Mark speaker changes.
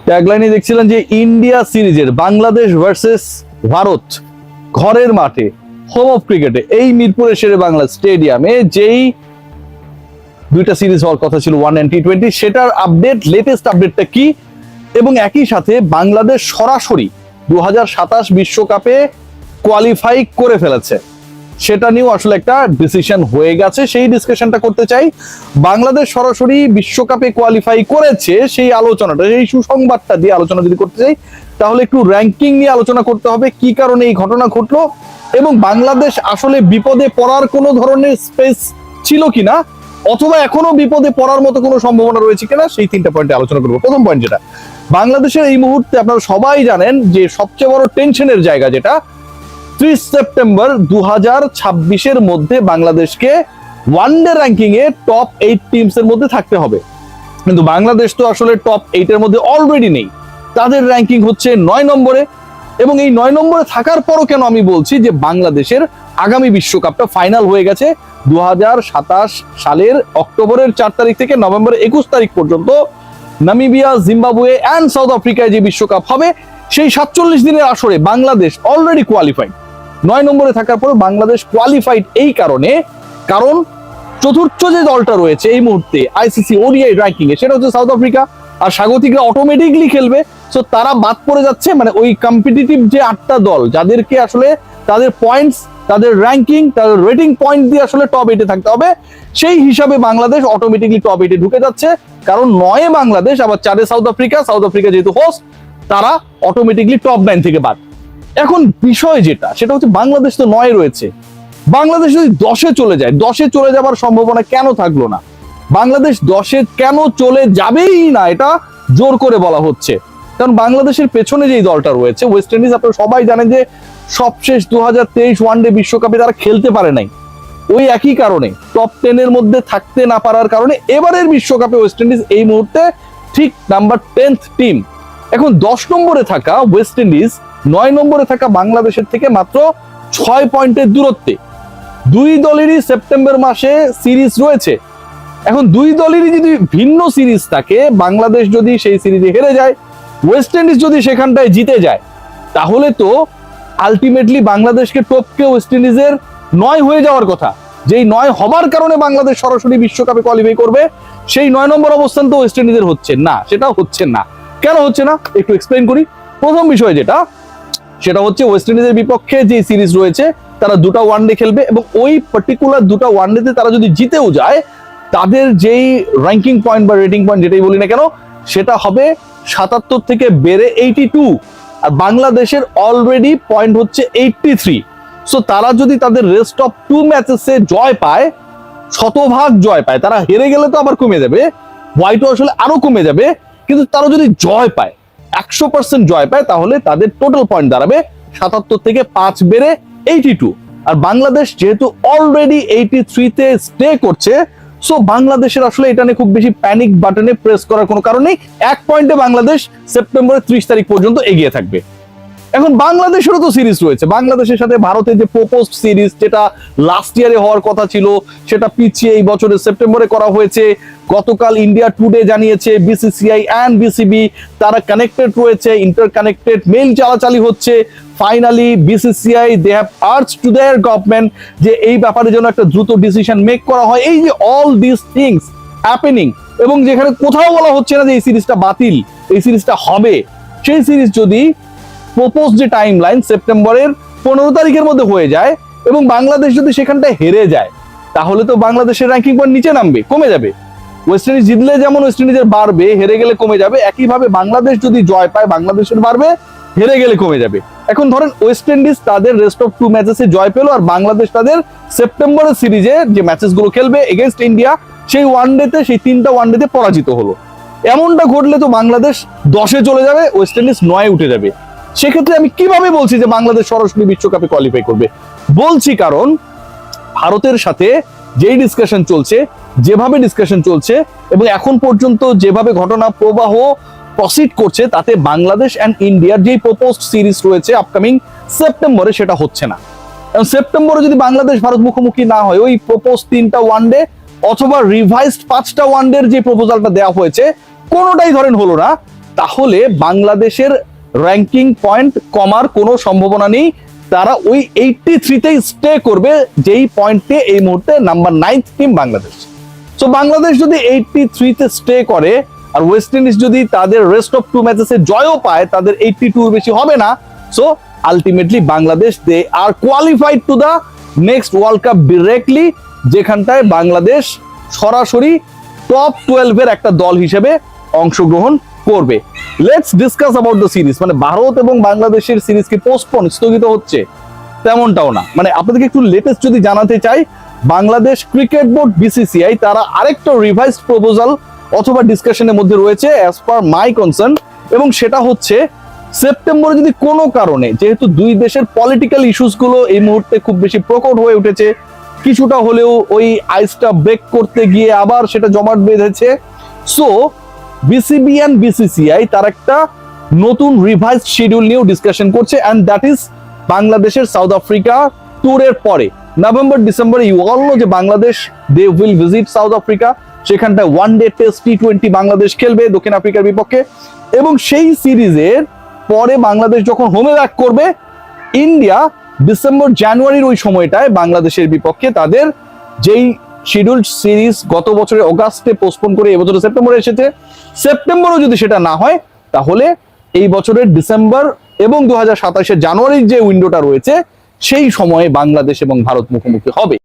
Speaker 1: ট্যাগলাইনে দেখছিলেন যে ইন্ডিয়া সিরিজের বাংলাদেশ ভার্সেস ভারত ঘরের মাঠে হোম অফ ক্রিকেটে এই মিরপুরের শেরে বাংলা স্টেডিয়ামে যেই দুইটা সিরিজ হওয়ার কথা ছিল ওয়ান এন্ড টি20, সেটার আপডেট, লেটেস্ট আপডেটটা কি, এবং একই সাথে বাংলাদেশ সরাসরি 2027 বিশ্বকাপে কোয়ালিফাই করে ফেলেছে, সেটা নিয়েও আসলে একটা ডিসিশন হয়ে গেছে। সেই ডিসকাশনটা করতে চাই। বাংলাদেশ সরাসরি বিশ্বকাপে কোয়ালিফাই করেছে, সেই আলোচনাটা, সেই সুসংবাদটা দিয়ে আলোচনা যদি করতে চাই, তাহলে একটু র্যাঙ্কিং নিয়ে আলোচনা করতে হবে, কি কারণে এই ঘটনা ঘটলো এবং বাংলাদেশ আসলে বিপদে পড়ার কোনো ধরনের স্পেস ছিল কিনা, অথবা এখনো বিপদে পড়ার মতো কোনো সম্ভাবনা রয়েছে কিনা, সেই তিনটা পয়েন্টে আলোচনা করবো। প্রথম পয়েন্ট যেটা, বাংলাদেশের এই মুহূর্তে আপনারা সবাই জানেন যে সবচেয়ে বড় টেনশনের জায়গা যেটা 30 সেপ্টেম্বর 2026 মধ্যে বাংলাদেশকে ওয়ানডে র্যাঙ্কিং এ টপ 8 টিমস এর মধ্যে থাকতে হবে। কিন্তু বাংলাদেশ তো আসলে টপ 8 এর মধ্যে অলরেডি নেই, তাদের র্যাঙ্কিং হচ্ছে 9 নম্বরে। এবং এই 9 নম্বরে থাকার পরও কেন আমি বলছি যে বাংলাদেশের আগামী বিশ্বকাপটা ফাইনাল হয়ে গেছে 2027 সালের অক্টোবরের 4 তারিখ থেকে নভেম্বরের 21 তারিখ পর্যন্ত নামিবিয়া, জিম্বাবুয়ে এন্ড সাউথ আফ্রিকায় যে বিশ্বকাপ হবে, সেই 47 দিনের আসরে বাংলাদেশ অলরেডি কোয়ালিফাইড। 9 নম্বরে থাকার পর বাংলাদেশ কোয়ালিফাইড এই কারণে, কারণ চতুর্থ যে দলটা রয়েছে এই মুহূর্তে আইসিসি ওডিআই র্যাঙ্কিং এ, সেটা হচ্ছে সাউথ আফ্রিকা, আর স্বাগতিকরা অটোমেটিকলি খেলবে, সো তারা বাদ পড়ে যাচ্ছে। মানে ওই কম্পিটিটিভ যে 8টা দল যাদেরকে আসলে তাদের পয়েন্টস, তাদের র্যাঙ্কিং, তাদের রেটিং পয়েন্ট দিয়ে আসলে টপ 8 এ থাকতে হবে, সেই হিসাবে বাংলাদেশ অটোমেটিকলি টপ 8 এ ঢুকে যাচ্ছে। কারণ 9 বাংলাদেশ, আবার 4 সাউথ আফ্রিকা, সাউথ আফ্রিকা যেহেতু হোস্ট, তারা অটোমেটিকলি টপ 9 থেকে বাদ। এখন বিষয় যেটা, সেটা হচ্ছে বাংলাদেশ তো 9 রয়েছে, বাংলাদেশ যদি 10-এ চলে যায়, 10-এ চলে যাবার সম্ভাবনা কেন থাকলো না? বাংলাদেশ 10-এ কেন চলে যাবেই না, এটা জোর করে বলা হচ্ছে। কারণ বাংলাদেশের পেছনে যেই দলটা রয়েছে ওয়েস্ট ইন্ডিজ, আপনারা সবাই জানেন যে সবশেষ 2023 ওয়ানডে বিশ্বকাপে তারা খেলতে পারে নাই, ওই একই কারণে টপ 10 এর মধ্যে থাকতে না পারার কারণে এবারের বিশ্বকাপে ওয়েস্ট ইন্ডিজ এই মুহূর্তে ঠিক নাম্বার 10th টিম। এখন 10 নম্বরে থাকা ওয়েস্ট ইন্ডিজ 9 নম্বরে থাকা বাংলাদেশের থেকে মাত্র 6 পয়েন্টের দূরত্বে। দুই দলেরই সেপ্টেম্বর মাসে সিরিজ রয়েছে। এখন দুই দলেরই যদি ভিন্ন সিরিজ থাকে, বাংলাদেশ যদি সেই সিরিজে হেরে যায়, ওয়েস্ট ইন্ডিজ যদি সেখানটায় জিতে যায়, তাহলে তো আলটিমেটলি বাংলাদেশকে টপকে ওয়েস্ট ইন্ডিজের 9 হয়ে যাওয়ার কথা। যেই 9 হবার কারণে বাংলাদেশ সরাসরি বিশ্বকাপে কোয়ালিফাই করবে, সেই 9 নম্বর অবস্থান তো ওয়েস্ট ইন্ডিজের হচ্ছে না। সেটা হচ্ছে না, কেন হচ্ছে না একটু এক্সপ্লেইন করি। প্রথম বিষয় যেটা, সেটা হচ্ছে ওয়েস্ট ইন্ডিজের বিপক্ষে যে সিরিজ রয়েছে, তারা 2টা ওয়ানডে খেলবে এবং ওই পার্টিকুলার 2টা ওয়ানডেতে তারা যদি জিতেও যায়, তাদের যেই র্যাঙ্কিং পয়েন্ট বা রেটিং পয়েন্ট যেটাই বলি না কেন, সেটা হবে 77 থেকে বেড়ে 82, আর বাংলাদেশের অলরেডি পয়েন্ট হচ্ছে 83। সো তারা যদি তাদের রেস্ট অফ 2 ম্যাচেসে জয় পায়, শতভাগ জয় পায়, তারা হেরে গেলে তো আবার কমে যাবে, হোয়াইটও আসলে আরো কমে যাবে, কিন্তু তারা যদি জয় পায়, 100% জয় পায়, তাহলে তাদের টোটাল পয়েন্ট দাঁড়াবে 77 থেকে 5 বেড়ে 82। আর বাংলাদেশ যেহেতু অলরেডি 83-তে স্টে করছে, সো বাংলাদেশের আসলে এটা নিয়ে খুব বেশি প্যানিক বাটনে প্রেস করার কোনো কারণ নেই। 1 পয়েন্টে বাংলাদেশ সেপ্টেম্বরের 30 তারিখ পর্যন্ত এগিয়ে থাকবে। এখন বাংলাদেশেরও তো সিরিজ রয়েছে, বাংলাদেশের সাথে ভারতের যে প্রপোজড সিরিজ, যেটা লাস্ট ইয়ারে হওয়ার কথা ছিল, সেটা পিছিয়ে এই বছরের সেপ্টেম্বরে করা হয়েছে। গতকাল ইন্ডিয়া টুডে জানিয়েছে বিসিসিআই এন্ড বিসিবি তারা কানেক্টেড রয়েছে, ইন্টার কানেক্টেড মেইল চালাচালি হচ্ছে। Finally BCCI they have urge to their government যে এই ব্যাপারে যেন একটা দ্রুত ডিসিশন মেক করা হয়। এই যে অল দিস থিংস হ্যাপেনিং, এবং যেখানে কোথাও বলা হচ্ছে না যে এই সিরিজটা বাতিল, এই সিরিজটা হবে, সেই সিরিজ যদি প্রপোজ যে টাইম লাইন সেপ্টেম্বরের 15 তারিখের মধ্যে হয়ে যায় এবং বাংলাদেশ যদি সেখানটায় হেরে যায়, তাহলে তো বাংলাদেশের র্যাঙ্কিং পয়েন্ট নিচে নামবে, কমে যাবে। ওয়েস্ট ইন্ডিজ জিতলে যেমন ওয়েস্ট ইন্ডিজের বাড়বে, হেরে গেলে কমে যাবে, একইভাবে বাংলাদেশ যদি জয় পায়, বাংলাদেশের বাড়বে, হেরে গেলে কমে যাবে। এখন ধরেন ওয়েস্ট ইন্ডিজ তাদের রেস্ট অফ 2 ম্যাচেসে জয় পেলো, আর বাংলাদেশ তাদের সেপ্টেম্বরের সিরিজে যে ম্যাচেস গুলো খেলবে এগেইনস্ট ইন্ডিয়া, সেই ওয়ানডেতে, সেই 3টা ওয়ানডেতে পরাজিত হলো। এমনটা ঘটলে তো বাংলাদেশ 10-এ চলে যাবে, ওয়েস্ট ইন্ডিজ 9-এ উঠে যাবে। সেক্ষেত্রে আমি কিভাবে বলছি যে বাংলাদেশ সরাসরি বিশ্বকাপে কোয়ালিফাই করবে? বলছি কারণ ভারতের সাথে যেই ডিসকাশন চলছে, যেভাবে ডিসকাশন চলছে এবং এখন পর্যন্ত যেভাবে ঘটনা প্রবাহ প্রসিড করছে, তাতে বাংলাদেশ এন্ড ইন্ডিয়ার যেই প্রপোজড সিরিজ রয়েছে আপকামিং সেপ্টেম্বরে, সেটা হচ্ছে না। এবং সেপ্টেম্বরে যদি বাংলাদেশ ভারত মুখোমুখি না হয়, ওই প্রপোজ 3টা ওয়ানডে অথবা রিভাইজড 5টা ওয়ানডের যে প্রপোজালটা দেওয়া হয়েছে, কোনোটাই ধরেন হলো না, তাহলে বাংলাদেশের র্যাঙ্কিং পয়েন্ট কমার কোনো সম্ভাবনা নেই। তারা ওই 83তেই স্টে করবে, যেই পয়েন্টে এই মুহূর্তে number 9 team Bangladesh. So Bangladesh যদি 83তে স্টে করে আর ওয়েস্ট ইন্ডিজ যদি তাদের রেস্ট অফ 2 ম্যাচেসে জয়ও পায়, তাদের 82 বেশি হবে না। So ultimately Bangladesh they are qualified to the next world cup directly, যেখানটায় বাংলাদেশ সরাসরি টপ 12 এর একটা দল হিসেবে অংশগ্রহণ করবে। Let's discuss about the series. মানে ভারত এবং বাংলাদেশের সিরিজ কি পোস্টপোন, স্থগিত হচ্ছে? তেমনটাও না। মানে আপনাদেরকে একটু লেটেস্ট যদি জানাতে চাই, বাংলাদেশ ক্রিকেট বোর্ড বিসিসিআই তারা আরেকটা রিভাইজড প্রপোজাল অথবা ডিসকাশনের মধ্যে রয়েছে অ্যাজ পার মাই কনসার্ন, এবং সেটা হচ্ছে সেপ্টেম্বরে যদি কোনো কারণে, যেহেতু দুই দেশের পলিটিক্যাল ইস্যুস গুলো এই মুহূর্তে খুব বেশি প্রকট হয়ে উঠেছে, কিছুটা হলেও ওই আইসটা ব্রেক করতে গিয়ে আবার সেটা জমাট বেঁধেছে, সো বিসিবি এন্ড বিসিসিআই তার একটা নতুন রিভাইজ শিডিউল নিয়েও ডিসকাশন করছে, এন্ড দ্যাট ইজ বাংলাদেশের সাউথ আফ্রিকা ট্যুরের পরে নভেম্বর ডিসেম্বরে। ইউ অল নো যে Bangladesh they will visit South Africa, সেখানটায় ওয়ানডে টেস্ট T20 বাংলাদেশ খেলবে দক্ষিণ আফ্রিকার বিপক্ষে, এবং সেই সিরিজের পরে বাংলাদেশ যখন হোমে ব্যাক করবে, ইন্ডিয়া ডিসেম্বর জানুয়ারির ওই সময়টায় বাংলাদেশের বিপক্ষে তাদের যেই শিডিউল সিরিজ গত বছরের অগাস্টে পোস্টপোন করে এবছরে সেপ্টেম্বরে এসেছে, সেপ্টেম্বরও যদি সেটা না হয়, তাহলে এই বছরের ডিসেম্বর এবং 2027 জানুয়ারির যে উইন্ডোটা রয়েছে, সেই সময়ে বাংলাদেশ এবং ভারত মুখোমুখি হবে।